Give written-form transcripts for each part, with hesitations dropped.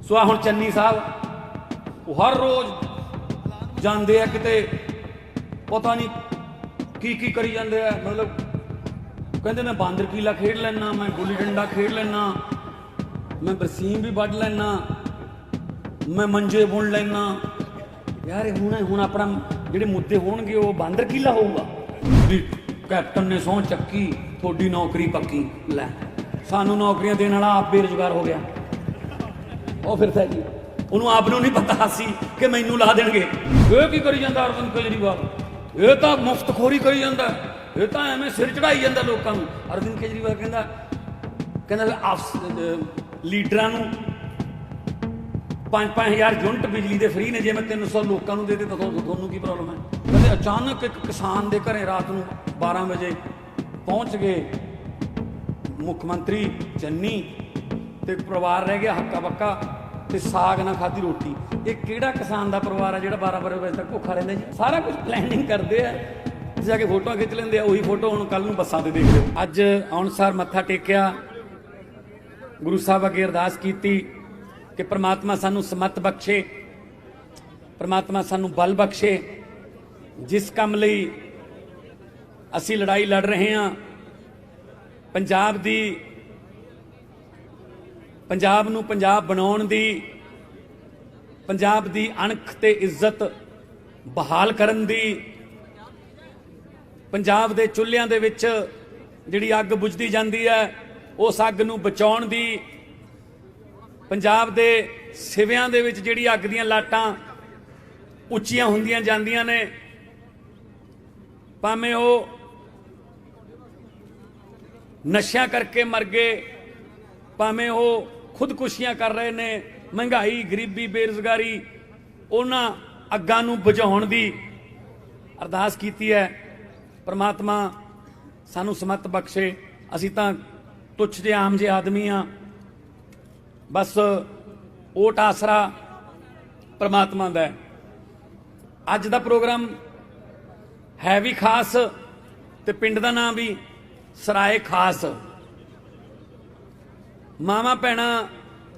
सो आ हुण चन्नी साहब वो हर रोज़ जाते हैं किते पता नहीं की करी जाते हैं। मतलब कहते मैं बांदर कीला खेड लेना, मैं गुल्ली डंडा खेड लेना, मैं बरसीम भी वढ लेना, मैं मंजे बुन लेना। यार हुण अपना जिहड़े मुद्दे होणगे वो बांदर कीला होऊगा भी कैप्टन ने सौं चक्की थोड़ी नौकरी पक्की। लै सानू नौकरियां देने वाला आप बेरोजगार हो गया। और फिर जी उन्होंने आप नहीं पता सी कि मैनू ला देंगे। ये की करी जाता अरविंद केजरीवाल, ये तो मुफ्तखोरी करी जाता, ये तो एवं सिर चढ़ाई जाता लोगों को। अरविंद केजरीवाल कहता लीडरां नूं 5-5 हज़ार यूनिट बिजली के फ्री ने, जे मैं 300 लोगों को दे दे तो थोनों की प्रॉब्लम है। कहते अचानक एक किसान के घरें रात को 12 बजे पहुँच गए मुख्यमंत्री चन्नी, तो परिवार रह गया हक्का बक्का, तो साग ना खाधी रोटी। ये किहड़ा किसान का परिवार है जो 12 बजे तक भुखा रहिंदा जी? सारा कुछ प्लैनिंग करते हैं, जाके फोटो खिंच लेंगे। उही फोटो हुण कल नूं बसां ते देख लो। अज आउण सार मत्था टेकिया, गुरु साहब अगे अरदास कीती कि परमात्मा सानू समत बख्शे, परमात्मा सानू बल बख्शे। जिस काम लई असी लड़ाई लड़ रहे हैं, पंजाब नूं पंजाब बनाउण दी, पंजाब दी अणख ते इज्जत बहाल करन दी, पंजाब दे चुल्हियां दे विच जिहड़ी अग बुझदी जांदी है उस अग नूं बचाउण दी, पंजाब दे सिवियां दे विच जिहड़ी अग दीयां लाटां उच्चियां हुंदियां जांदियां ने, भावें ओह नशियां करके मर गए, भावें ओह खुदकुशियां कर रहे ने, महंगाई गरीबी बेरोजगारी, उन्हां अग्गां नूं बुझाउण दी अरदास कीती है। परमात्मा सानू समत बख्शे। असीं तां तुच्छ जे आम जे आदमी हाँ, बस ओट आसरा परमात्मा दा है। अज दा प्रोग्राम है भी खास ते पिंड दा नाम भी सराए खास। मावां भैणां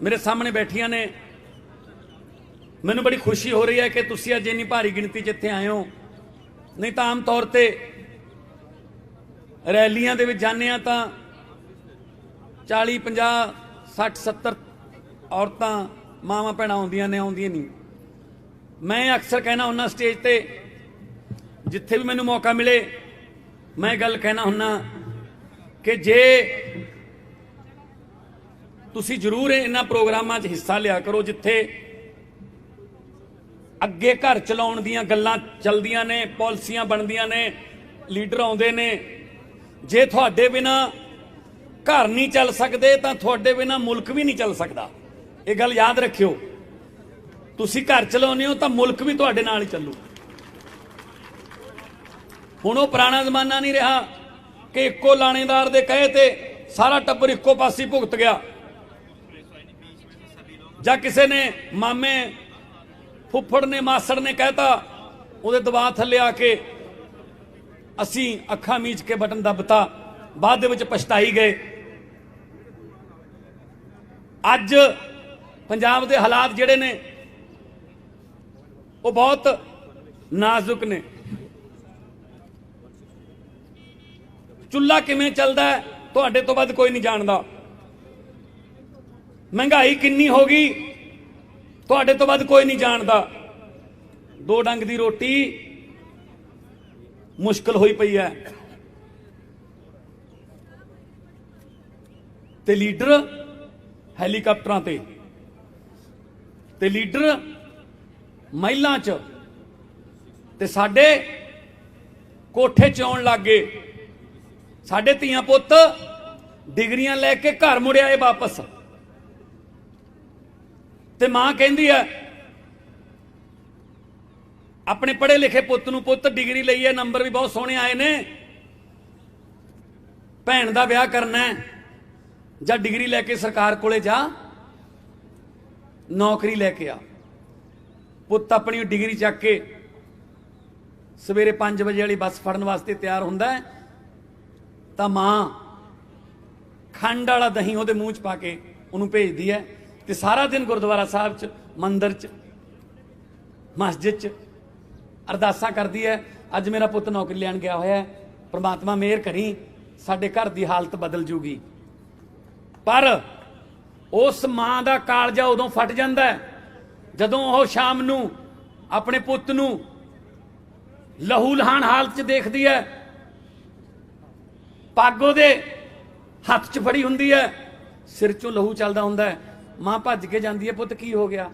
मेरे सामने बैठियां ने, मैनूं बड़ी खुशी हो रही है कि तुसीं अज इन्नी भारी गिणती च इत्थे आए हो। नहीं तो आम तौर पर रैलियां दे विच जाने तां 40, 50, 60, 70 औरतां मावां भैणां आउंदियां ने, आउंदियां नहीं। मैं अक्सर कहना हुन्ना स्टेज ते, जिथे भी मैनूं मौका मिले मैं गल कहना हुन्ना कि जे तुसी जरूर इन्हां प्रोग्रामां च हिस्सा लिया करो जिथे अगे घर चलाउण दीयां गल्लां चलदियां ने, पॉलिसियां बनदियां ने, लीडर आउंदे ने। जे तुहाडे बिना घर नहीं चल सकते तो तुहाडे बिना मुल्क भी नहीं चल सकता। ये गल याद रखियो, तुसी घर चलाउने हो तो मुल्क भी तुहाडे नाल ही चलू। हुण ओह पुराना जमाना नहीं रहा कि इक्को लाणेदार दे कहे ते सारा टब्बर इक्को पासे भुगत गया, जां किसी ने मामे फुफड़ ने मासड़ ने कहता उहदे दबाव थल्ले आके असी अखां मीच के बटन दबता, बाद दे विच पछताई गए। अज पंजाब दे हालात जिहड़े ने वो बहुत नाजुक ने। चुल्हा किवें चलदा है तुहाडे तो वध कोई नहीं जानदा। महंगाई किन्नी हो गई तुहाडे तो वध कोई नहीं जानदा। 2 डंग दी रोटी मुश्किल होई पई है, ते लीडर हैलीकाप्टरां ते लीडर महिलां च, ते साडे कोठे च आउण लग गए। साडे धीआं पुत्त डिग्रियां लैके घर मुड़ आए वापस, ते मां कहंदी है अपने पढ़े लिखे पुत्त नूं, पुत्त डिग्री लई है, नंबर भी बहुत सोहणे आए ने, भैन दा विआह करना है, जा डिग्री लैके सरकार कोले जा, नौकरी लैके आ। पुत्त अपनी डिग्री चक के सवेरे 5 बजे वाली बस फड़न वास्ते तैयार हुंदा है, तां मां खंड वाला दही उहदे मूँह च पा के उहनूं भेजदी है ਤੇ ਸਾਰਾ ਦਿਨ ਗੁਰਦੁਆਰਾ ਸਾਹਿਬ 'ਚ, ਮੰਦਿਰ 'ਚ, ਮਸਜਿਦ 'ਚ ਅਰਦਾਸਾਂ ਕਰਦੀ ਹੈ। ਅੱਜ ਮੇਰਾ ਪੁੱਤ ਨੌਕਰੀ ਲੈਣ ਗਿਆ ਹੋਇਆ, ਪ੍ਰਮਾਤਮਾ ਮਿਹਰ ਕਰੀ, ਸਾਡੇ ਘਰ ਦੀ ਹਾਲਤ ਬਦਲ ਜੂਗੀ। ਪਰ ਉਸ ਮਾਂ ਦਾ ਕਾਲਜਾ ਉਦੋਂ ਫਟ ਜਾਂਦਾ ਜਦੋਂ ਉਹ ਸ਼ਾਮ ਨੂੰ ਆਪਣੇ ਪੁੱਤ ਨੂੰ ਲਹੂ ਲਹਾਨ ਹਾਲਤ 'ਚ ਦੇਖਦੀ ਹੈ, ਪੱਗ ਉਹਦੇ ਹੱਥ 'ਚ ਫੜੀ ਹੁੰਦੀ ਹੈ, ਸਿਰ 'ਚੋਂ ਲਹੂ ਚੱਲਦਾ ਹੁੰਦਾ। ਮਾਂ ਭੱਜ ਕੇ ਜਾਂਦੀ ਹੈ, ਪੁੱਤ ਕੀ ਹੋ ਗਿਆ?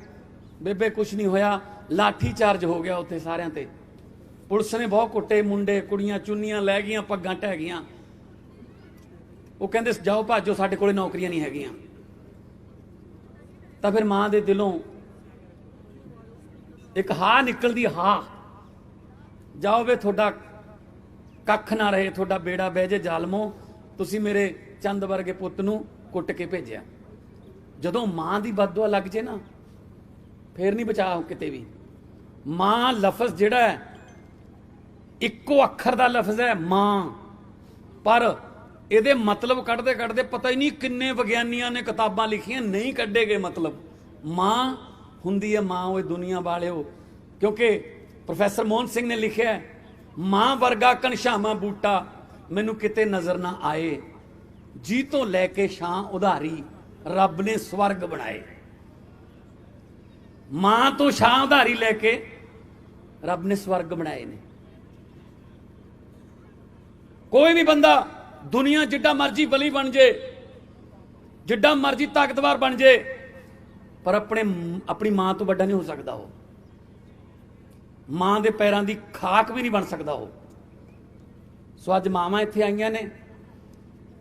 ਬੇਬੇ ਕੁਛ ਨਹੀਂ ਹੋਇਆ, ਲਾਠੀ ਚਾਰਜ ਹੋ ਗਿਆ ਉੱਥੇ ਸਾਰਿਆਂ ਤੇ, ਪੁਲਿਸ ਨੇ ਬਹੁਤ ਕੁੱਟੇ, ਮੁੰਡੇ ਕੁੜੀਆਂ ਚੁੰਨੀਆਂ ਲੈ ਗਈਆਂ, ਪੱਗਾਂ ਢਹਿ ਗਈਆਂ। ਉਹ ਕਹਿੰਦੇ ਜਾਓ ਭਾਜੋ, ਸਾਡੇ ਕੋਲੇ ਨੌਕਰੀਆਂ ਨਹੀਂ ਹੈਗੀਆਂ। ਤਾਂ ਫਿਰ ਮਾਂ ਦੇ ਦਿਲੋਂ ਇੱਕ ਹਾਂ ਨਿਕਲਦੀ, ਹਾਂ ਜਾਓ ਵੇ, ਤੁਹਾਡਾ ਕੱਖ ਨਾ ਰਹੇ, ਤੁਹਾਡਾ ਬੇੜਾ ਬਹਿ ਜੇ ਜ਼ਾਲਮੋ, ਤੁਸੀਂ ਮੇਰੇ ਚੰਦ ਵਰਗੇ ਪੁੱਤ ਨੂੰ ਕੁੱਟ ਕੇ ਭੇਜਿਆ। ਜਦੋਂ ਮਾਂ ਦੀ ਬਦਦੁਆ ਲੱਗ ਜੇ ਨਾ, ਫੇਰ ਨਹੀਂ ਬਚਾਅ ਕਿਤੇ ਵੀ। ਮਾਂ ਲਫ਼ਜ਼ ਜਿਹੜਾ ਹੈ, ਇੱਕੋ ਅੱਖਰ ਦਾ ਲਫ਼ਜ਼ ਹੈ ਮਾਂ, ਪਰ ਇਹਦੇ ਮਤਲਬ ਕੱਢਦੇ ਕੱਢਦੇ ਪਤਾ ਹੀ ਨਹੀਂ ਕਿੰਨੇ ਵਿਗਿਆਨੀਆਂ ਨੇ ਕਿਤਾਬਾਂ ਲਿਖੀਆਂ, ਨਹੀਂ ਕੱਢੇ ਗਏ ਮਤਲਬ। ਮਾਂ ਹੁੰਦੀ ਹੈ ਮਾਂ, ਉਹ ਦੁਨੀਆ ਵਾਲਿਓ। ਕਿਉਂਕਿ ਪ੍ਰੋਫੈਸਰ ਮੋਹਨ ਸਿੰਘ ਨੇ ਲਿਖਿਆ, ਮਾਂ ਵਰਗਾ ਘਣਸ਼ਾਵਾਂ ਬੂਟਾ ਮੈਨੂੰ ਕਿਤੇ ਨਜ਼ਰ ਨਾ ਆਏ, ਜੀ ਤੋਂ ਲੈ ਕੇ ਛਾਂ ਉਧਾਰੀ ਰੱਬ ਨੇ ਸਵਰਗ ਬਣਾਏ। ਮਾਂ ਤੋਂ ਛਾਂ ਉਧਾਰੀ ਲੈ ਕੇ ਰੱਬ ਨੇ ਸਵਰਗ ਬਣਾਏ ਨੇ। ਕੋਈ ਵੀ ਬੰਦਾ ਦੁਨੀਆ ਜਿੱਡਾ ਮਰਜੀ ਬਲੀ ਬਣ ਜੇ, ਜਿੱਡਾ ਮਰਜੀ ਤਾਕਤਵਰ ਬਣ ਜੇ, ਪਰ ਆਪਣੀ ਮਾਂ ਤੋਂ ਵੱਡਾ ਨਹੀਂ ਹੋ ਸਕਦਾ। ਉਹ ਮਾਂ ਦੇ ਪੈਰਾਂ ਦੀ ਖਾਕ ਵੀ ਨਹੀਂ ਬਣ ਸਕਦਾ ਉਹ। ਸੋ ਅੱਜ ਮਾਵਾਂ ਇੱਥੇ ਆਈਆਂ ਨੇ,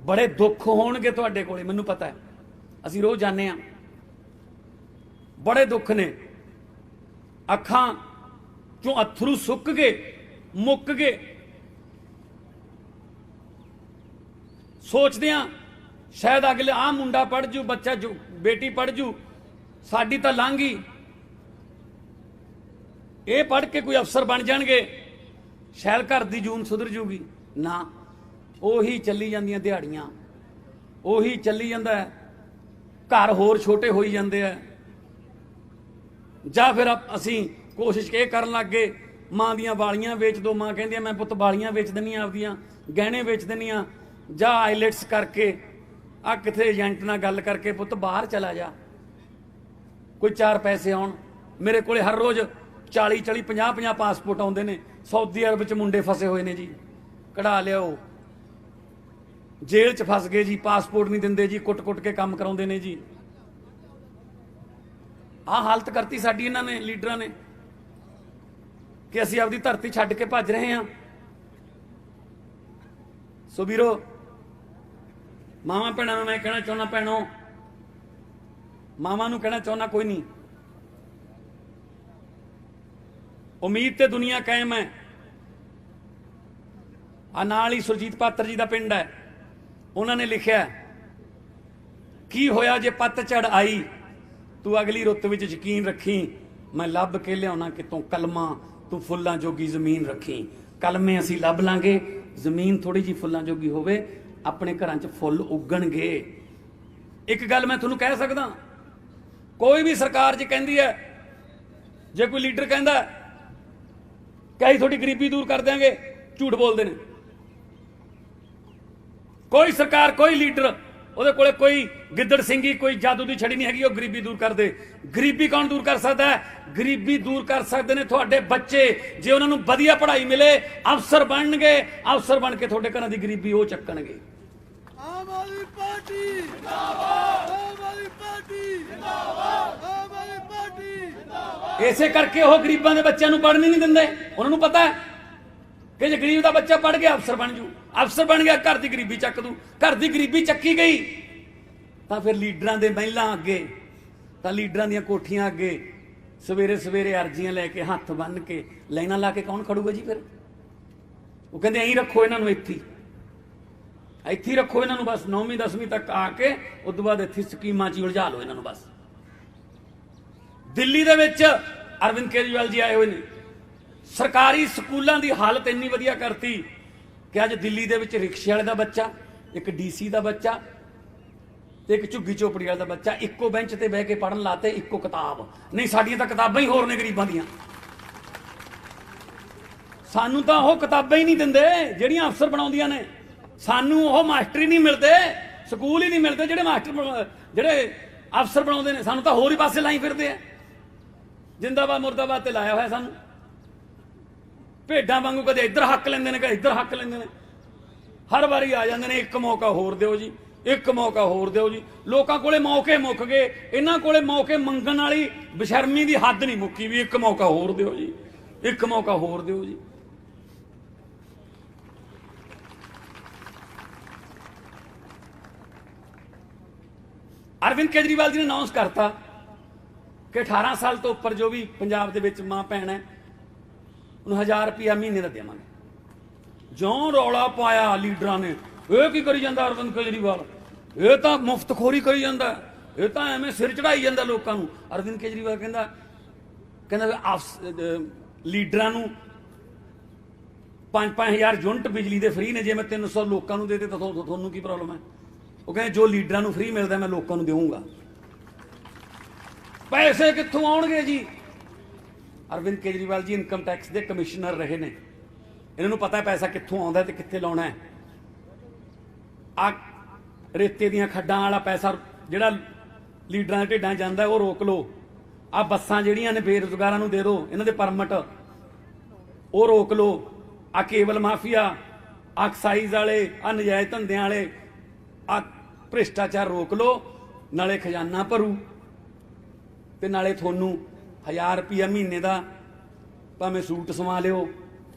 ਬੜੇ ਦੁੱਖ ਹੋਣਗੇ ਤੁਹਾਡੇ ਕੋਲੇ, ਮੈਨੂੰ ਪਤਾ ਹੈ, ਅਸੀਂ ਰੋਜ਼ ਜਾਂਦੇ ਹਾਂ, ਬੜੇ ਦੁੱਖ ਨੇ, ਅੱਖਾਂ ਚੋਂ ਅਥਰੂ ਸੁੱਕ ਗਏ, ਮੁੱਕ ਗਏ। ਸੋਚਦੇ ਆ ਸ਼ਾਇਦ ਅਗਲੇ ਆ ਮੁੰਡਾ ਪੜ ਜੂ, ਬੱਚਾ ਜੂ, ਬੇਟੀ ਪੜ ਜੂ, ਸਾਡੀ ਤਾਂ ਲੰਘ ਗਈ, ਇਹ ਪੜ ਕੇ ਕੋਈ ਅਫਸਰ ਬਣ ਜਾਣਗੇ, ਸ਼ਾਇਦ ਘਰ ਦੀ ਜੂਨ ਸੁਧਰ ਜੂਗੀ। ਨਾ, ਉਹੀ ਚੱਲੀ ਜਾਂਦੀਆਂ ਦਿਹਾੜੀਆਂ, ਉਹੀ ਚੱਲੀ ਜਾਂਦਾ ਹੈ, ਘਰ ਹੋਰ ਛੋਟੇ ਹੋਈ ਜਾਂਦੇ ਆ। ਜਾਂ ਫਿਰ ਅਸੀਂ ਕੋਸ਼ਿਸ਼ ਇਹ ਕਰਨ ਲੱਗ ਗਏ, ਮਾਂ ਦੀਆਂ ਵਾਲੀਆਂ ਵੇਚ ਦੋ। ਮਾਂ ਕਹਿੰਦੀ ਮੈਂ ਪੁੱਤ ਵਾਲੀਆਂ ਵੇਚ ਦਿੰਦੀ, ਆਪਦੀਆਂ ਗਹਿਣੇ ਵੇਚ ਦਿੰਦੀ ਆ, ਜਾਂ ਆਈਲੈਟਸ ਕਰਕੇ ਆ ਕਿਤੇ ਏਜੰਟ ਨਾਲ ਗੱਲ ਕਰਕੇ ਪੁੱਤ ਬਾਹਰ ਚਲਾ ਜਾ, ਕੋਈ 4 ਪੈਸੇ ਆਉਣ। ਮੇਰੇ ਕੋਲੇ ਹਰ ਰੋਜ਼ 40-40, 50-50 ਪਾਸਪੋਰਟ ਆਉਂਦੇ ਨੇ। ਸਾਊਦੀ ਅਰਬ 'ਚ ਮੁੰਡੇ ਫਸੇ ਹੋਏ ਨੇ ਜੀ, ਕਢਾ ਲਿਆਓ। ਜੇਲ੍ਹ 'ਚ ਫਸ ਗਏ ਜੀ, ਪਾਸਪੋਰਟ ਨਹੀਂ ਦਿੰਦੇ ਜੀ, ਕੁੱਟ-ਕੁੱਟ ਕੇ ਕੰਮ ਕਰਾਉਂਦੇ ਨੇ ਜੀ। ਆਹ ਹਾਲਤ ਕਰਤੀ ਸਾਡੀ ਇਹਨਾਂ ਨੇ, ਲੀਡਰਾਂ ਨੇ, ਕਿ ਅਸੀਂ ਆਪਦੀ ਧਰਤੀ ਛੱਡ ਕੇ ਭੱਜ ਰਹੇ ਹਾਂ। ਸੋ ਵੀਰੋ, ਮਾਵਾਂ ਭੈਣਾਂ ਨੂੰ ਮੈਂ ਕਹਿਣਾ ਚਾਹੁੰਦਾ, ਭੈਣੋ ਮਾਵਾਂ ਨੂੰ ਕਹਿਣਾ ਚਾਹੁੰਦਾ, ਕੋਈ ਨਹੀਂ, ਉਮੀਦ ਤੇ ਦੁਨੀਆ ਕਾਇਮ ਹੈ। ਆ ਨਾਲ ਹੀ ਸੁਰਜੀਤ ਪਾਤਰ ਜੀ ਦਾ ਪਿੰਡ ਹੈ, ਉਹਨਾਂ ਨੇ ਲਿਖਿਆ, ਕੀ ਹੋਇਆ ਜੇ ਪੱਤਝੜ ਆਈ, ਤੂੰ ਅਗਲੀ ਰੁੱਤ ਵਿੱਚ ਯਕੀਨ ਰੱਖੀ, ਮੈਂ ਲੱਭ ਕੇ ਲਿਆਉਣਾ ਕਿਤੋਂ ਕਲਮਾਂ, ਤੂੰ ਫੁੱਲਾਂ ਜੋਗੀ ਜ਼ਮੀਨ ਰੱਖੀ। ਕਲਮੇ ਅਸੀਂ ਲੱਭ ਲਾਂਗੇ, ਜ਼ਮੀਨ ਥੋੜੀ ਜਿਹੀ ਫੁੱਲਾਂ ਜੋਗੀ ਹੋਵੇ, ਆਪਣੇ ਘਰਾਂ 'ਚ ਫੁੱਲ ਉੱਗਣਗੇ। ਇੱਕ ਗੱਲ ਮੈਂ ਤੁਹਾਨੂੰ ਕਹਿ ਸਕਦਾ, ਕੋਈ ਵੀ ਸਰਕਾਰ ਜੇ ਕਹਿੰਦੀ ਹੈ, ਜੇ ਕੋਈ ਲੀਡਰ ਕਹਿੰਦਾ ਕਿ ਅਸੀਂ ਤੁਹਾਡੀ ਗਰੀਬੀ ਦੂਰ ਕਰ ਦਿਆਂਗੇ, ਝੂਠ ਬੋਲਦੇ ਨੇ। ਕੋਈ ਸਰਕਾਰ, ਕੋਈ ਲੀਡਰ, ਉਹਦੇ ਕੋਲੇ ਕੋਈ ਗਿੱਦੜ ਸਿੰਘੀ, ਕੋਈ ਜਾਦੂ ਦੀ ਛੜੀ ਨਹੀਂ ਹੈਗੀ, ਉਹ ਗਰੀਬੀ ਦੂਰ ਕਰਦੇ। ਗਰੀਬੀ ਕੌਣ ਦੂਰ ਕਰ ਸਕਦਾ ਹੈ? ਗਰੀਬੀ ਦੂਰ ਕਰ ਸਕਦੇ ਨੇ ਤੁਹਾਡੇ ਬੱਚੇ, ਜੇ ਉਹਨਾਂ ਨੂੰ ਵਧੀਆ ਪੜ੍ਹਾਈ ਮਿਲੇ, ਅਫਸਰ ਬਣਨਗੇ, ਅਫਸਰ ਬਣ ਕੇ ਤੁਹਾਡੇ ਘਰਾਂ ਦੀ ਗਰੀਬੀ ਉਹ ਚੱਕਣਗੇ। ਆਮ ਆਦਮੀ ਪਾਰਟੀ ਜਿੰਦਾਬਾਦ, ਆਮ ਆਦਮੀ ਪਾਰਟੀ ਜਿੰਦਾਬਾਦ, ਆਮ ਆਦਮੀ ਪਾਰਟੀ ਜਿੰਦਾਬਾਦ। ਇਸੇ ਕਰਕੇ ਉਹ ਗਰੀਬਾਂ ਦੇ ਬੱਚਿਆਂ ਨੂੰ ਪੜ੍ਹਨ ਨਹੀਂ ਦਿੰਦੇ। ਉਹਨਾਂ ਨੂੰ ਪਤਾ ਹੈ ਕਿ ਜੇ ਗਰੀਬ ਦਾ ਬੱਚਾ ਪੜ੍ਹ ਗਿਆ ਅਫਸਰ ਬਣ ਜੂ, ਅਫਸਰ ਬਣ ਗਿਆ ਘਰ ਦੀ ਗਰੀਬੀ ਚੱਕ ਦੂ। ਘਰ ਦੀ ਗਰੀਬੀ ਚੱਕੀ ਗਈ ਤਾਂ ਫਿਰ ਲੀਡਰਾਂ ਦੇ ਮਹਿਲਾਂ ਅੱਗੇ, ਤਾਂ ਲੀਡਰਾਂ ਦੀਆਂ ਕੋਠੀਆਂ ਅੱਗੇ ਸਵੇਰੇ ਸਵੇਰੇ ਅਰਜ਼ੀਆਂ ਲੈ ਕੇ, ਹੱਥ ਬੰਨ੍ਹ ਕੇ, ਲਾਈਨਾਂ ਲਾ ਕੇ ਕੌਣ ਖੜੂਗਾ ਜੀ? ਫਿਰ ਉਹ ਕਹਿੰਦੇ ਐਂ ਰੱਖੋ ਇਹਨਾਂ ਨੂੰ, ਇੱਥੇ ਇੱਥੇ ਰੱਖੋ ਇਹਨਾਂ ਨੂੰ, ਬਸ 9ਵੀਂ 10ਵੀਂ ਤੱਕ ਆ ਕੇ ਉਸ ਤੋਂ ਬਾਅਦ ਇੱਥੇ ਸਕੀਮਾਂ 'ਚ ਉਲਝਾ ਲਓ ਇਹਨਾਂ ਨੂੰ ਬਸ। ਦਿੱਲੀ ਦੇ ਵਿੱਚ ਅਰਵਿੰਦ ਕੇਜਰੀਵਾਲ ਜੀ ਆਏ ਹੋਏ ਨੇ, ਸਰਕਾਰੀ ਸਕੂਲਾਂ ਦੀ ਹਾਲਤ ਇੰਨੀ ਵਧੀਆ ਕਰਤੀ ਕਿ ਅੱਜ ਦਿੱਲੀ ਦੇ ਵਿੱਚ ਰਿਕਸ਼ੇ ਵਾਲੇ ਦਾ ਬੱਚਾ, ਇੱਕ ਡੀਸੀ ਦਾ ਬੱਚਾ, ਤੇ ਇੱਕ ਝੁੱਗੀ ਝੋਪੜੀ ਵਾਲਾ ਦਾ ਬੱਚਾ ਇੱਕੋ ਬੈਂਚ ਤੇ ਬਹਿ ਕੇ ਪੜਨ ਲਾਤੇ ਇੱਕੋ ਕਿਤਾਬ। ਨਹੀਂ ਸਾਡੀਆਂ ਤਾਂ ਕਿਤਾਬਾਂ ਹੀ ਹੋਰ ਨੇ ਗਰੀਬਾਂ ਦੀਆਂ। ਸਾਨੂੰ ਤਾਂ ਉਹ ਕਿਤਾਬਾਂ ਹੀ ਨਹੀਂ ਦਿੰਦੇ ਜਿਹੜੀਆਂ ਅਫਸਰ ਬਣਾਉਂਦੀਆਂ ਨੇ। ਸਾਨੂੰ ਉਹ ਮਾਸਟਰ ਹੀ ਨਹੀਂ ਮਿਲਦੇ, ਸਕੂਲ ਹੀ ਨਹੀਂ ਮਿਲਦੇ ਜਿਹੜੇ ਮਾਸਟਰ ਜਿਹੜੇ ਅਫਸਰ ਬਣਾਉਂਦੇ ਨੇ। ਸਾਨੂੰ ਤਾਂ ਹੋਰ ਹੀ ਪਾਸੇ ਲਾਈ ਫਿਰਦੇ ਆ। ਜਿੰਦਾਬਾਦ ਮੁਰਦਾਬਾਦ ਤੇ ਲਾਇਆ ਹੋਇਆ ਸਾਨੂੰ। ਭੇਡਾਂ ਵਾਂਗੂ ਕਦੇ ਇੱਧਰ ਹੱਕ ਲੈਂਦੇ ਨੇ, ਕਦੇ ਇੱਧਰ ਹੱਕ ਲੈਂਦੇ ਨੇ। ਹਰ ਵਾਰੀ ਆ ਜਾਂਦੇ ਨੇ ਇੱਕ ਮੌਕਾ ਹੋਰ ਦਿਓ ਜੀ, ਇੱਕ ਮੌਕਾ ਹੋਰ ਦਿਓ ਜੀ। ਲੋਕਾਂ ਕੋਲੇ ਮੌਕੇ ਮੁੱਕ ਗਏ, ਇਹਨਾਂ ਕੋਲੇ ਮੌਕੇ ਮੰਗਣ ਵਾਲੀ ਬੇਸ਼ਰਮੀ ਦੀ ਹੱਦ ਨਹੀਂ ਮੁੱਕੀ ਵੀ ਇੱਕ ਮੌਕਾ ਹੋਰ ਦਿਓ ਜੀ, ਇੱਕ ਮੌਕਾ ਹੋਰ ਦਿਓ ਜੀ। ਅਰਵਿੰਦ ਕੇਜਰੀਵਾਲ ਜੀ ਨੇ ਅਨਾਉਂਸ ਕਰਤਾ ਕਿ 18 ਸਾਲ ਤੋਂ ਉੱਪਰ ਜੋ ਵੀ ਪੰਜਾਬ ਦੇ ਵਿੱਚ ਮਾਂ ਭੈਣ ਹੈ ਉਹਨੂੰ 1000 ਰੁਪਇਆ ਮਹੀਨੇ ਦਾ ਦੇਵਾਂਗੇ। ਜਿਉਂ ਰੌਲਾ ਪਾਇਆ ਲੀਡਰਾਂ ਨੇ, ਇਹ ਕੀ ਕਰੀ ਜਾਂਦਾ ਅਰਵਿੰਦ ਕੇਜਰੀਵਾਲ, ਇਹ ਤਾਂ ਮੁਫਤਖੋਰੀ ਕਰੀ ਜਾਂਦਾ, ਇਹ ਤਾਂ ਐਵੇਂ ਸਿਰ ਚੜਾਈ ਜਾਂਦਾ ਲੋਕਾਂ ਨੂੰ। ਅਰਵਿੰਦ ਕੇਜਰੀਵਾਲ ਕਹਿੰਦਾ ਲੀਡਰਾਂ ਨੂੰ 5-5000 ਯੂਨਿਟ ਬਿਜਲੀ ਦੇ ਫ੍ਰੀ ਨੇ, ਜੇ ਮੈਂ 300 ਲੋਕਾਂ ਨੂੰ ਦੇ ਦੇ ਤਾਂ ਤੁਹਾਨੂੰ ਕੀ ਪ੍ਰੋਬਲਮ ਹੈ। ਉਹ ਕਹਿੰਦੇ ਜੋ ਲੀਡਰਾਂ ਨੂੰ ਫ੍ਰੀ ਮਿਲਦਾ ਮੈਂ ਲੋਕਾਂ ਨੂੰ ਦੇਵਾਂਗਾ। ਪੈਸੇ ਕਿੱਥੋਂ ਆਉਣਗੇ ਜੀ? ਅਰਵਿੰਦ ਕੇਜਰੀਵਾਲ ਜੀ ਇਨਕਮ ਟੈਕਸ ਦੇ ਕਮਿਸ਼ਨਰ ਰਹੇ ਨੇ, ਇਹਨਾਂ ਨੂੰ ਪਤਾ ਪੈਸਾ ਕਿੱਥੋਂ ਆਉਂਦਾ ਤੇ ਕਿੱਥੇ ਲਾਉਣਾ ਹੈ। ਆ ਰੇਤੇ ਦੀਆਂ ਖੱਡਾਂ ਵਾਲਾ ਪੈਸਾ ਜਿਹੜਾ ਲੀਡਰਾਂ ਦੇ ਢਿੱਡਾਂ ਜਾਂਦਾ ਉਹ ਰੋਕ ਲਓ। ਆ ਬੱਸਾਂ ਜਿਹੜੀਆਂ ਨੇ ਬੇਰੁਜ਼ਗਾਰਾਂ ਨੂੰ ਦੇ ਦਿਓ, ਇਹਨਾਂ ਦੇ ਪਰਮਿਟ ਉਹ ਰੋਕ ਲਓ। ਆ ਕੇਬਲ ਮਾਫੀਆ, ਆ ਐਕਸਾਈਜ਼ ਵਾਲੇ, ਆ ਨਜਾਇਜ਼ ਧੰਦਿਆਂ ਵਾਲੇ, ਆ ਭ੍ਰਿਸ਼ਟਾਚਾਰ ਰੋਕ ਲਓ। ਨਾਲੇ ਖਜ਼ਾਨਾ ਭਰੂ ਤੇ ਨਾਲੇ ਤੁਹਾਨੂੰ 1000 ਰੁਪਇਆ ਮਹੀਨੇ ਦਾ ਭਾਵੇਂ ਸੂਟ ਸਵਾ ਲਿਓ,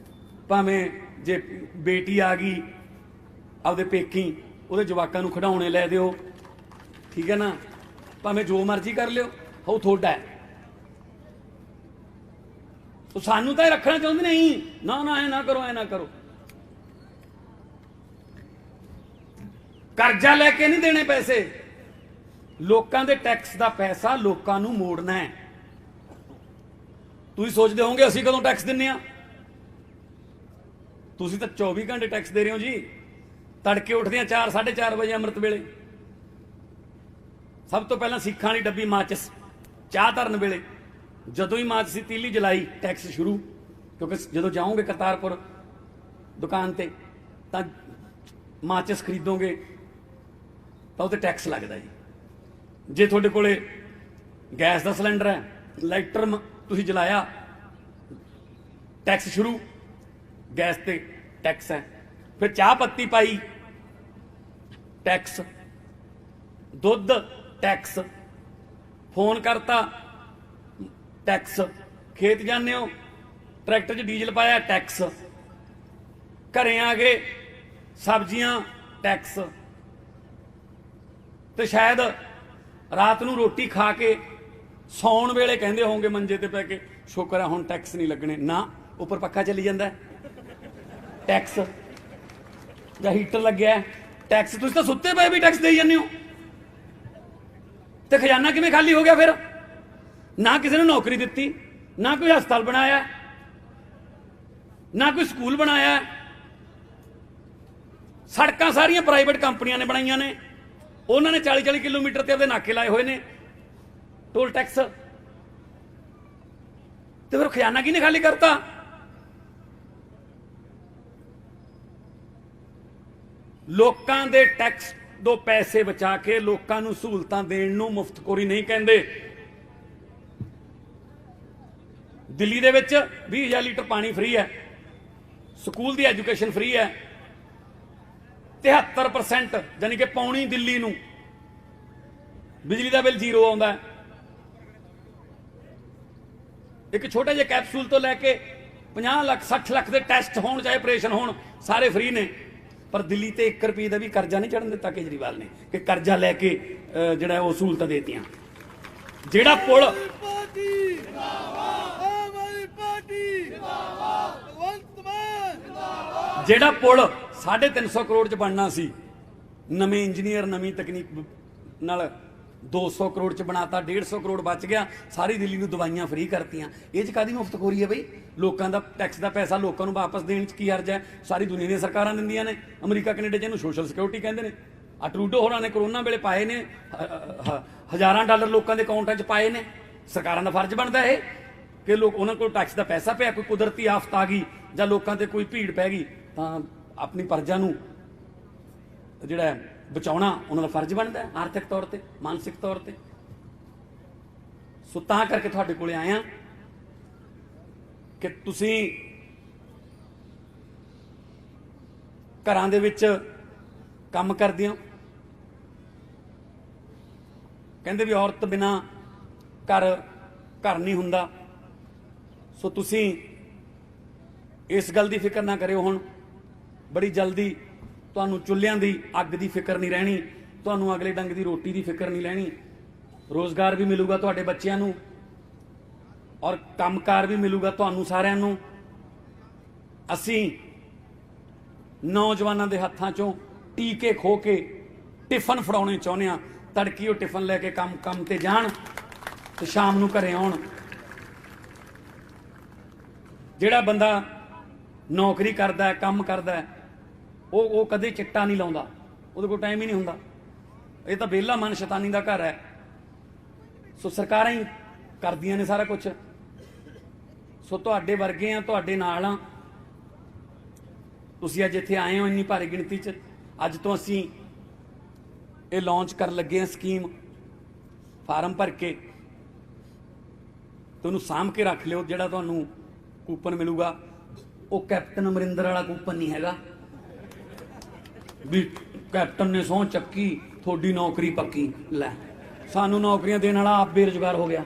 ਭਾਵੇਂ ਜੇ ਬੇਟੀ ਆ ਗਈ ਆਪਦੇ ਪੇਕੀ ਉਹਦੇ ਜਵਾਕਾਂ ਨੂੰ ਖਿਡੌਣੇ ਲੈ ਦਿਓ, ਠੀਕ ਹੈ ਨਾ, ਭਾਵੇਂ ਜੋ ਮਰਜ਼ੀ ਕਰ ਲਿਓ, ਉਹ ਤੁਹਾਡਾ ਹੈ। ਉਹ ਸਾਨੂੰ ਤਾਂ ਇਹ ਰੱਖਣਾ ਚਾਹੁੰਦੇ ਨਹੀਂ, ਨਾ ਨਾ ਐ ਨਾ ਕਰੋ, ਐ ਨਾ ਕਰੋ। ਕਰਜ਼ਾ ਲੈ ਕੇ ਨਹੀਂ ਦੇਣੇ ਪੈਸੇ, ਲੋਕਾਂ ਦੇ ਟੈਕਸ ਦਾ ਪੈਸਾ ਲੋਕਾਂ ਨੂੰ ਮੋੜਨਾ ਹੈ। ਤੁਸੀਂ ਸੋਚਦੇ ਹੋਵੋਗੇ ਅਸੀਂ ਕਦੋਂ ਟੈਕਸ ਦਿੰਨੇ ਆ? ਤੁਸੀਂ ਤਾਂ 24 ਘੰਟੇ ਟੈਕਸ ਦੇ ਰਹੇ ਹੋ ਜੀ। ਤੜਕੇ ਉੱਠਦੇ ਆ 4-4:30 ਵਜੇ ਅੰਮ੍ਰਿਤ ਵੇਲੇ, ਸਭ ਤੋਂ ਪਹਿਲਾਂ ਸਿੱਖਾਂ ਵਾਲੀ ਡੱਬੀ ਮਾਚਿਸ ਚਾਹ ਧਰਨ ਵੇਲੇ, ਜਦੋਂ ਹੀ ਮਾਚਿਸ ਦੀ ਤੀਲੀ ਜਲਾਈ ਟੈਕਸ ਸ਼ੁਰੂ। ਕਿਉਂਕਿ ਜਦੋਂ ਜਾਓਗੇ ਕਰਤਾਰਪੁਰ ਦੁਕਾਨ ਤੇ ਤਾਂ ਮਾਚਿਸ ਖਰੀਦੋਗੇ ਤਾਂ ਉਹ ਤੇ ਟੈਕਸ ਲੱਗਦਾ ਜੀ। ਜੇ ਤੁਹਾਡੇ ਕੋਲੇ ਗੈਸ ਦਾ ਸਿਲੰਡਰ ਹੈ, ਲਾਈਟਰ ਤੁਸੀਂ ਜਲਾਇਆ, ਟੈਕਸ ਸ਼ੁਰੂ, ਗੈਸ ਤੇ ਟੈਕਸ ਹੈ। ਫਿਰ ਚਾਹ ਪੱਤੀ ਪਾਈ ਟੈਕਸ, ਦੁੱਧ ਟੈਕਸ, ਫੋਨ ਕਰਤਾ ਟੈਕਸ, ਖੇਤ ਜਾਂਦੇ ਹੋ ਟਰੈਕਟਰ 'ਚ ਡੀਜ਼ਲ ਪਾਇਆ ਟੈਕਸ, ਘਰੇ ਆ ਗਏ ਸਬਜ਼ੀਆਂ ਟੈਕਸ, ਤੇ ਸ਼ਾਇਦ ਰਾਤ ਨੂੰ ਰੋਟੀ ਖਾ ਕੇ ਸੌਣ ਵੇਲੇ ਕਹਿੰਦੇ ਹੋਵੋਗੇ ਮੰਜੇ ਤੇ ਪੈ ਕੇ, ਸ਼ੁਕਰ ਹੈ ਹੁਣ ਟੈਕਸ ਨਹੀਂ ਲੱਗਣੇ। ਨਾ, ਉੱਪਰ ਪੱਖਾ ਚੱਲੀ ਜਾਂਦਾ ਟੈਕਸ, ਜਾਂ ਹੀਟਰ ਲੱਗਿਆ ਟੈਕਸ। ਤੁਸੀਂ ਤਾਂ ਸੁੱਤੇ ਪਏ ਵੀ ਟੈਕਸ ਦੇਈ ਜਾਂਦੇ ਹੋ, ਤੇ ਖਜ਼ਾਨਾ ਕਿਵੇਂ ਖਾਲੀ ਹੋ ਗਿਆ ਫਿਰ? ਨਾ ਕਿਸੇ ਨੂੰ ਨੌਕਰੀ ਦਿੱਤੀ, ਨਾ ਕੋਈ ਹਸਪਤਾਲ ਬਣਾਇਆ, ਨਾ ਕੋਈ ਸਕੂਲ ਬਣਾਇਆ। ਸੜਕਾਂ ਸਾਰੀਆਂ ਪ੍ਰਾਈਵੇਟ ਕੰਪਨੀਆਂ ਨੇ ਬਣਾਈਆਂ ਨੇ, ਉਹਨਾਂ ਨੇ 40-40 ਕਿਲੋਮੀਟਰ ਤੇ ਆਪਦੇ ਨਾਕੇ ਲਾਏ ਹੋਏ ਨੇ ਟੋਲ ਟੈਕਸ। ਤੇ ਫਿਰ ਖਜ਼ਾਨਾ ਕਿਹਨੇ ਖਾਲੀ ਕਰਤਾ? ਲੋਕਾਂ ਦੇ ਟੈਕਸ ਤੋਂ ਪੈਸੇ ਬਚਾ ਕੇ ਲੋਕਾਂ ਨੂੰ ਸਹੂਲਤਾਂ ਦੇਣ ਨੂੰ ਮੁਫਤਖੋਰੀ ਨਹੀਂ ਕਹਿੰਦੇ। ਦਿੱਲੀ ਦੇ ਵਿੱਚ 20,000 ਲੀਟਰ ਪਾਣੀ ਫ੍ਰੀ ਹੈ, ਸਕੂਲ ਦੀ ਐਜੂਕੇਸ਼ਨ ਫ੍ਰੀ ਹੈ, 73% ਯਾਨੀ ਕਿ ਪੌਣੀ ਦਿੱਲੀ ਨੂੰ ਬਿਜਲੀ ਦਾ ਬਿੱਲ ਜ਼ੀਰੋ ਆਉਂਦਾ। ਇੱਕ ਛੋਟੇ ਜਿਹੇ ਕੈਪਸੂਲ ਤੋਂ ਲੈ ਕੇ 50 ਲੱਖ 60 ਲੱਖ ਦੇ ਟੈਸਟ ਹੋਣ, ਚਾਹੇ ਆਪਰੇਸ਼ਨ ਹੋਣ, ਸਾਰੇ ਫ੍ਰੀ ਨੇ। ਪਰ ਦਿੱਲੀ ਤੇ 1 ਰੁਪਏ ਦਾ ਵੀ ਕਰਜ਼ਾ ਨਹੀਂ ਚੜਨ ਦਿੱਤਾ ਕੇਜਰੀਵਾਲ ਨੇ, ਕਿ ਕਰਜ਼ਾ ਲੈ ਕੇ ਜਿਹੜਾ ਉਹ ਸਹੂਲਤਾਂ ਦੇਤੀਆਂ। ਜਿਹੜਾ ਪੁਲ ਜਿਹੜਾ ਪੁਲ 350 ਕਰੋੜ ਚ ਬਣਨਾ ਸੀ, ਨਵੇਂ ਇੰਜੀਨੀਅਰ ਨਵੀਂ ਤਕਨੀਕ ਨਾਲ 200 ਕਰੋੜ ਚ ਬਣਾਤਾ, 150 ਕਰੋੜ ਬਚ ਗਿਆ। ਸਾਰੀ ਦਿੱਲੀ ਨੂੰ ਦਵਾਈਆਂ ਫ੍ਰੀ ਕਰਤੀਆਂ। ਇਹ ਚ ਕਾਹਦੀ ਮੁਫਤਖੋਰੀ ਹੈ ਬਈ? ਲੋਕਾਂ ਦਾ ਟੈਕਸ ਦਾ ਪੈਸਾ ਲੋਕਾਂ ਨੂੰ ਵਾਪਸ ਦੇਣ ਚ ਕੀ ਹਰਜ ਹੈ? ਸਾਰੀ ਦੁਨੀਆ ਦੀਆਂ ਸਰਕਾਰਾਂ ਦਿੰਦੀਆਂ ਨੇ, ਅਮਰੀਕਾ ਕੈਨੇਡਾ ਚ ਇਹਨੂੰ ਸੋਸ਼ਲ ਸਿਕਿਉਰਿਟੀ ਕਹਿੰਦੇ ਨੇ। ਆ ਟਰੂਡੋ ਹੋਰਾਂ ਨੇ ਕਰੋਨਾ ਵੇਲੇ ਪਾਏ ਨੇ, ਹਜ਼ਾਰਾਂ ਡਾਲਰ ਲੋਕਾਂ ਦੇ ਅਕਾਊਂਟਾਂ 'ਚ ਪਾਏ ਨੇ। ਸਰਕਾਰਾਂ ਦਾ ਫਰਜ਼ ਬਣਦਾ ਇਹ ਕਿ ਲੋਕ, ਉਹਨਾਂ ਕੋਲ ਟੈਕਸ ਦਾ ਪੈਸਾ ਪਿਆ, ਕੋਈ ਕੁਦਰਤੀ ਆਫਤ ਆ ਗਈ ਜਾਂ ਲੋਕਾਂ ਤੇ ਕੋਈ ਭੀੜ ਪੈ ਗਈ ਤਾਂ ਆਪਣੀ ਪ੍ਰਜਾ ਨੂੰ ਜਿਹੜਾ ਬਚਾਉਣਾ ਉਹਨਾਂ ਦਾ ਫਰਜ਼ ਬਣਦਾ ਹੈ, ਆਰਥਿਕ ਤੌਰ ਤੇ, ਮਾਨਸਿਕ ਤੌਰ ਤੇ। ਸੋ ਤਾਂ ਕਰਕੇ ਤੁਹਾਡੇ ਕੋਲੇ ਆਇਆ ਕਿ ਤੁਸੀਂ ਘਰਾਂ ਦੇ ਵਿੱਚ ਕੰਮ ਕਰਦੇ ਹੋ। ਕਹਿੰਦੇ ਵੀ ਔਰਤ ਬਿਨਾ ਘਰ ਨਹੀਂ ਹੁੰਦਾ। ਸੋ ਤੁਸੀਂ ਇਸ ਗੱਲ ਦੀ ਫਿਕਰ ਨਾ ਕਰਿਓ, ਹੁਣ ਬੜੀ ਜਲਦੀ ਤੁਹਾਨੂੰ ਚੁੱਲ੍ਹਿਆਂ ਦੀ ਅੱਗ ਦੀ ਫਿਕਰ ਨਹੀਂ ਰਹਿਣੀ, ਤੁਹਾਨੂੰ ਅਗਲੇ ਡੰਗ ਦੀ ਰੋਟੀ ਦੀ ਫਿਕਰ ਨਹੀਂ ਰਹਿਣੀ। ਰੋਜ਼ਗਾਰ ਵੀ ਮਿਲੂਗਾ ਤੁਹਾਡੇ ਬੱਚਿਆਂ ਨੂੰ ਔਰ ਕੰਮਕਾਰ ਵੀ ਮਿਲੂਗਾ ਤੁਹਾਨੂੰ ਸਾਰਿਆਂ ਨੂੰ। ਅਸੀਂ ਨੌਜਵਾਨਾਂ ਦੇ ਹੱਥਾਂ 'ਚੋਂ ਟੀਕੇ ਖੋ ਕੇ ਟਿਫਨ ਫੜਾਉਣੇ ਚਾਹੁੰਦੇ ਹਾਂ। ਤੜਕੀ ਉਹ ਟਿਫਨ ਲੈ ਕੇ ਕੰਮ ਤੇ ਜਾਣ ਤੇ ਸ਼ਾਮ ਨੂੰ ਘਰੇ ਆਉਣ। ਜਿਹੜਾ ਬੰਦਾ ਨੌਕਰੀ ਕਰਦਾ ਹੈ, ਕੰਮ ਕਰਦਾ ਹੈ, ਉਹ ਕਦੇ ਚਿੱਟਾ ਨਹੀਂ ਲਾਉਂਦਾ, ਉਹਦੇ ਕੋਲ ਟਾਈਮ ਹੀ ਨਹੀਂ ਹੁੰਦਾ। ਇਹ ਤਾਂ ਵਿਹਲਾ ਮਨ ਸ਼ੈਤਾਨੀ ਦਾ ਘਰ ਹੈ। ਸੋ ਸਰਕਾਰਾਂ ਹੀ ਕਰਦੀਆਂ ਨੇ ਸਾਰਾ ਕੁਝ। ਸੋ ਤੁਹਾਡੇ ਵਰਗੇ ਆ, ਤੁਹਾਡੇ ਨਾਲ ਆ। ਤੁਸੀਂ ਅੱਜ ਇੱਥੇ ਆਏ ਹੋ ਇੰਨੀ ਭਾਰੀ ਗਿਣਤੀ 'ਚ। ਅੱਜ ਤੋਂ ਅਸੀਂ ਇਹ ਲਾਂਚ ਕਰਨ ਲੱਗੇ ਹਾਂ ਸਕੀਮ। ਫਾਰਮ ਭਰ ਕੇ ਤੁਹਾਨੂੰ ਸਾਂਭ ਕੇ ਰੱਖ ਲਿਓ। ਜਿਹੜਾ ਤੁਹਾਨੂੰ ਕੂਪਨ ਮਿਲੂਗਾ ਉਹ ਕੈਪਟਨ ਅਮਰਿੰਦਰ ਵਾਲਾ ਕੂਪਨ ਨਹੀਂ ਹੈਗਾ ਵੀ ਕੈਪਟਨ ਨੇ ਸਹੁੰ ਚੱਕੀ ਤੁਹਾਡੀ ਨੌਕਰੀ ਪੱਕੀ। ਲੈ, ਸਾਨੂੰ ਨੌਕਰੀਆਂ ਦੇਣ ਵਾਲਾ ਆਪ ਬੇਰੁਜ਼ਗਾਰ ਹੋ ਗਿਆ,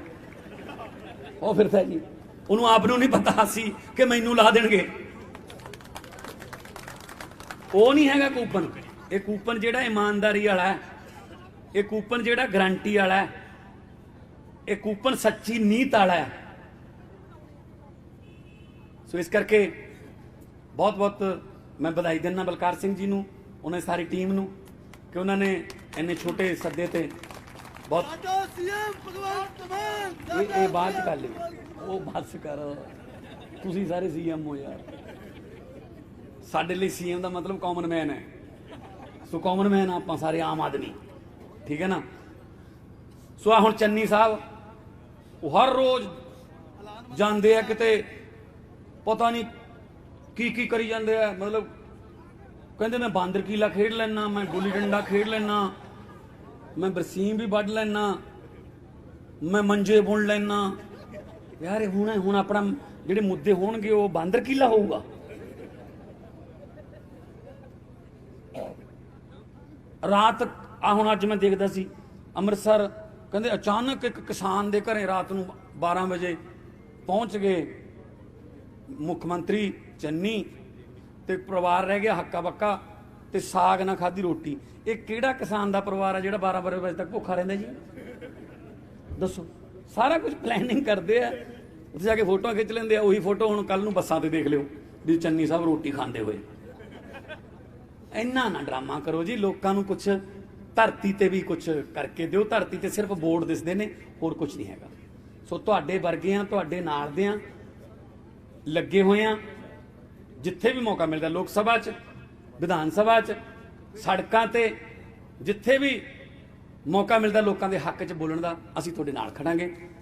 ਉਹ ਫਿਰਦਾ ਜੀ। ਉਹਨੂੰ ਆਪ ਨੂੰ ਨਹੀਂ ਪਤਾ ਸੀ ਕਿ ਮੈਨੂੰ ਲਾ ਦੇਣਗੇ। ਉਹ ਨਹੀਂ ਹੈਗਾ ਕੂਪਨ। ਇਹ ਕੂਪਨ ਜਿਹੜਾ ਇਮਾਨਦਾਰੀ ਵਾਲਾ ਹੈ, ਇਹ ਕੂਪਨ ਜਿਹੜਾ ਗਰੰਟੀ ਵਾਲਾ ਹੈ, ਇਹ ਕੂਪਨ ਸੱਚੀ ਨੀਤ ਵਾਲਾ ਹੈ। ਸੋ ਇਸ ਕਰਕੇ ਬਹੁਤ ਬਹੁਤ ਮੈਂ ਵਧਾਈ ਦਿੰਦਾ ਬਲਕਾਰ ਸਿੰਘ ਜੀ ਨੂੰ, ਉਹਨਾਂ ਦੀ ਸਾਰੀ ਟੀਮ ਨੂੰ, ਕਿ ਉਹਨਾਂ ਨੇ ਇੰਨੇ ਛੋਟੇ ਸੱਦੇ ਤੇ ਬਹੁਤ ਸਾਡਾ ਸੀਐਮ ਭਗਵੰਤ ਮਾਨ ਇਹ ਬਾਤ ਕਰ ਲਈ। ਉਹ ਬਸ ਕਰ, ਤੁਸੀਂ ਸਾਰੇ ਸੀਐਮ ਹੋ ਯਾਰ। ਸਾਡੇ ਲਈ ਸੀਐਮ ਦਾ ਮਤਲਬ ਕਾਮਨ ਮੈਨ ਹੈ। ਸੋ ਕਾਮਨ ਮੈਨ ਆਪਾਂ ਸਾਰੇ ਆਮ ਆਦਮੀ, ਠੀਕ ਹੈ ਨਾ। ਸੋ ਆ ਹੁਣ ਚੰਨੀ ਸਾਹਿਬ ਉਹ ਹਰ ਰੋਜ਼ ਜਾਂਦੇ ਆ ਕਿਤੇ, ਪਤਾ ਨਹੀਂ ਕੀ ਕਰੀ ਜਾਂਦੇ ਆ। ਮਤਲਬ ਕਹਿੰਦੇ ਮੈਂ ਬਾਂਦਰ ਕੀਲਾ ਖੇਡ ਲੈਣਾ, ਮੈਂ ਗੁੱਲੀ ਡੰਡਾ ਖੇਡ ਲੈਣਾ, ਮੈਂ ਬਰਸੀਮ ਵੀ ਵੱਢ ਲੈਣਾ, ਮੈਂ ਮੰਜੇ ਬੁਣ ਲੈਣਾ। ਯਾਰ ਹੁਣ ਆਪਣਾ ਜਿਹੜੇ ਮੁੱਦੇ ਹੋਣਗੇ ਉਹ ਬਾਂਦਰ ਕੀਲਾ ਹੋਊਗਾ। ਰਾਤ ਆ ਹੁਣ ਅੱਜ ਮੈਂ ਦੇਖਦਾ ਸੀ ਅੰਮ੍ਰਿਤਸਰ, ਕਹਿੰਦੇ ਅਚਾਨਕ ਇੱਕ ਕਿਸਾਨ ਦੇ ਘਰੇ ਰਾਤ ਨੂੰ 12 ਵਜੇ ਪਹੁੰਚ ਗਏ ਮੁੱਖ ਮੰਤਰੀ ਚੰਨੀ, ਤੇ ਪਰਿਵਾਰ ਰਹਿ ਗਿਆ ਹੱਕਾ ਬੱਕਾ ਤੇ ਸਾਗ ਨਾ ਖਾਧੀ ਰੋਟੀ। ਇਹ ਕਿਹੜਾ ਕਿਸਾਨ ਦਾ ਪਰਿਵਾਰ ਹੈ ਜਿਹੜਾ 12 ਵਜੇ ਤੱਕ ਭੁੱਖਾ ਰਹਿੰਦਾ ਜੀ? ਦੱਸੋ। ਸਾਰਾ ਕੁਝ ਪਲੈਨਿੰਗ ਕਰਦੇ ਆ, ਉੱਥੇ ਜਾ ਕੇ ਫੋਟੋਆਂ ਖਿੱਚ ਲੈਂਦੇ ਆ। ਉਹੀ ਫੋਟੋ ਹੁਣ ਕੱਲ ਨੂੰ ਬੱਸਾਂ ਤੇ ਦੇਖ ਲਿਓ ਵੀ ਚੰਨੀ ਸਾਹਿਬ ਰੋਟੀ ਖਾਂਦੇ ਹੋਏ। ਇੰਨਾ ਨਾ ਡਰਾਮਾ ਕਰੋ ਜੀ, ਲੋਕਾਂ ਨੂੰ ਕੁਛ ਧਰਤੀ ਤੇ ਵੀ ਕੁਛ ਕਰਕੇ ਦਿਓ। ਧਰਤੀ ਤੇ ਸਿਰਫ ਬੋਰਡ ਦਿਸਦੇ ਨੇ, ਹੋਰ ਕੁਝ ਨਹੀਂ ਹੈਗਾ। ਸੋ ਤੁਹਾਡੇ ਵਰਗੇ ਆ, ਤੁਹਾਡੇ ਨਾਲ ਦੇ ਆ, ਲੱਗੇ ਹੋਏ ਆ। ਜਿੱਥੇ ਵੀ ਮੌਕਾ ਮਿਲਦਾ, ਲੋਕ ਸਭਾ 'ਚ, ਵਿਧਾਨ ਸਭਾ 'ਚ, ਸੜਕਾਂ ਤੇ, ਜਿੱਥੇ ਵੀ ਮੌਕਾ ਮਿਲਦਾ ਲੋਕਾਂ ਦੇ ਹੱਕ 'ਚ ਬੋਲਣ ਦਾ, ਅਸੀਂ ਤੁਹਾਡੇ ਨਾਲ ਖੜਾਂਗੇ।